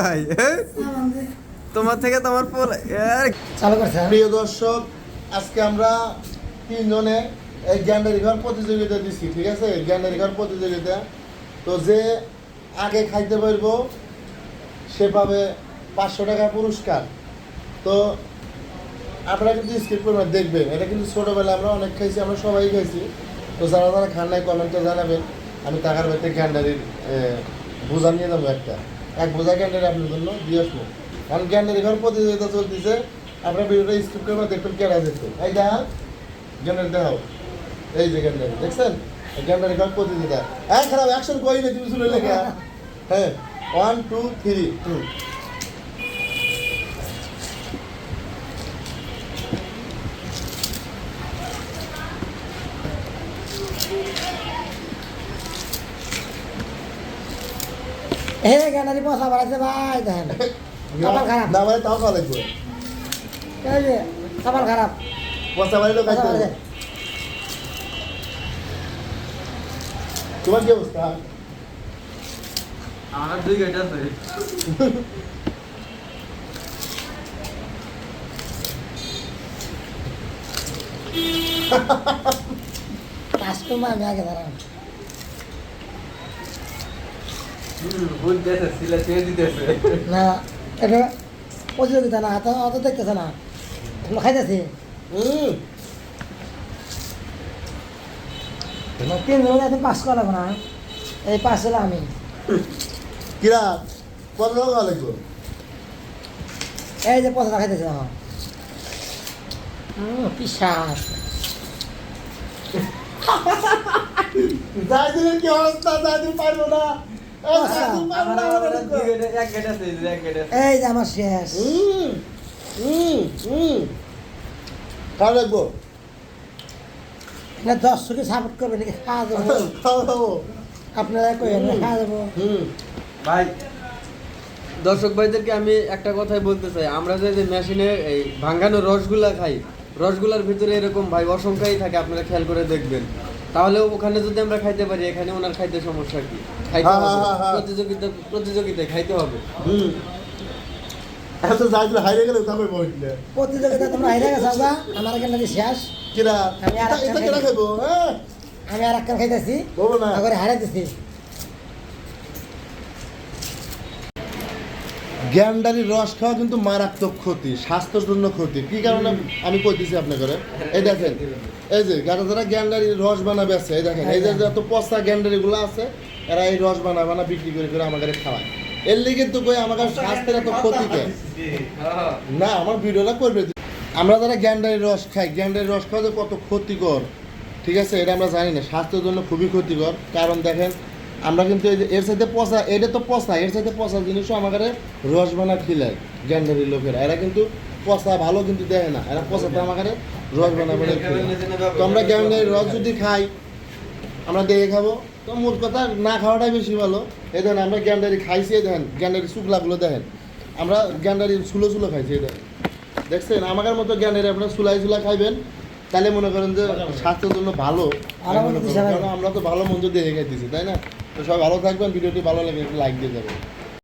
ভাই তোমার থেকে তোমার চালু করছে। প্রিয় দর্শক, আজকে আমরা তিনজনে এই গ্যান্ডারি ঘর প্রতিযোগিতা দিচ্ছি, ঠিক আছে? গ্যান্ডারি ঘর প্রতিযোগিতা, তো যে আগে খাইতে পারবো সে পাবে 500 টাকা পুরস্কার। তো আপনারা কিন্তু স্কিপ করবেন, দেখবেন। এটা কিন্তু ছোটোবেলায় আমরা অনেক খাইছি, আমরা সবাই খাইছি। তো যারা যারা খান নাই কমেন্টে জানাবেন, আমি টাকার বাড়িতে গ্যান্ডারির বোঝা নিয়ে যাবো, এক বোঝা গ্যান্ডারি আপনার জন্য দিয়ে আসবো। কারণ গ্যান্ডারি ঘর প্রতিযোগিতা চলতেছে, আপনার ভিডিওটা স্কিপ করবেন, দেখবেন কেনা যেত। এই দেখা গ্যান্ডারি দেখাও, এই যে গ্যান্ডারি দেখছেন, গ্যান্ডারি ঘর প্রতিযোগিতা। খারাপ অ্যাকশন করি না, তুমি শুনে লেখা। হ্যাঁ, 1 2 3 হে গ্যান্ডারি পয়সা বাড়াইছে ভাই, দেখেন কপাল খারাপ। না মানে তাও খাওয়া লাগবে, এই যে কপাল খারাপ। পয়সা বাড়িলেও খাইতে হবে। তোমার কি অবস্থা? আমার 2 গেট আছে। কাস্টমার আমি আগে দাঁড়ান। বুঝতেছে সিলা ছেড়ে দিতেছে। না এটা প্রতিযোগিতা না, অত দেখতেছে না, খাইতেছি। তিনজন এখন 5 করা লাগবে না, এই 5 হলো আমি। কিরা কত খাওয়া লাগবে? এই যে পয়সা খাইতেছে এখন। কি স্বাদ। দাদির কি অবস্থা? দাদি পারবো না। এই যে আমার শেষ। খাওয়া লাগবো না, 10 থেকে সাপোর্ট করবে নাকি? খাওয়া দেবো, খাবো। আপনারা কইেন খাওয়া দেবো। ভাই দর্শক ভাইদেরকে আমি একটা কথাই বলতে চাই, আমরা যে মেশিনে এই ভাঙানো রসগুলা খাই, রসগুলার ভিতরে এরকম ভাই অসংখ্যই থাকে, আপনারা খেয়াল করে দেখবেন। তাহলে ওখানে যদি আমরা খাইতে পারি, এখানে ওনার খাইতে সমস্যা কি? খাইতে হবে, প্রতিযোগিতায় খাইতে হবে। এত যাইছিল হাইরে গেলে তারপরে বইলে প্রতিযোগিতা তোমরা হাইরে গেছো গা, আমার এখানে শেষ। কিরা আমি আর এটা কেনা খাইবো? হ্যাঁ, আমি আর একটা খাইতেছি, বলবো না। আগে হারাই দিছি। গ্যান্ডারির রস খাওয়া কিন্তু মারাত্মক ক্ষতি, স্বাস্থ্যের জন্য ক্ষতি। কি কারণে আমি কইতেছি আপনাকে? এই দেখেন, এই যে যারা গ্যান্ডারির রস বানাবে আছে, এই দেখেন, এই যে যত পচা গ্যান্ডারিগুলো আছে, এরা এই রস বানা বিক্রি করে আমাদের খাওয়ায়। এর লিগে তো কই আমাদের স্বাস্থ্যের এত ক্ষতি কেন? না, আমার ভিডিওটা করবে। আমরা যারা গ্যান্ডারির রস খাই, গ্যান্ডারির রস খাওয়া যে কত ক্ষতিকর, ঠিক আছে, এটা আমরা জানি না। স্বাস্থ্যের জন্য খুবই ক্ষতিকর। কারণ দেখেন, আমরা কিন্তু এই যে এর সাথে পচা, এটা তো পচা, এর সাথে পচা জিনিসও আমাদের রস বানা খিলায় গ্যান্ডারির লোকেরা। এরা কিন্তু পচা ভালো কিন্তু দেয় না, এরা পচাতে আমাদের রস বানা তো আমরা গ্যান্ডারির রস যদি খাই, আমরা দেখে খাবো। তো মোট কথা না খাওয়াটাই বেশি ভালো। এই দেখেন, আমরা গ্যান্ডারি খাইছি, এই দেখেন গ্যান্ডারি শুকলাগুলো দেখেন, আমরা গ্যান্ডারি সুলো খাইছি। এই দেখেন, দেখছেন? আমাদের মতো গ্যান্ডারি আপনারা সুলা খাইবেন, তাহলে মনে করেন যে স্বাস্থ্যের জন্য ভালো। কারণ আমরা তো ভালো মন্দ দেখে খাইতেছি, তাই না? তো সবাই ভালো থাকবেন, ভিডিওটি ভালো লাগে একটু লাইক দিয়ে যাবেন।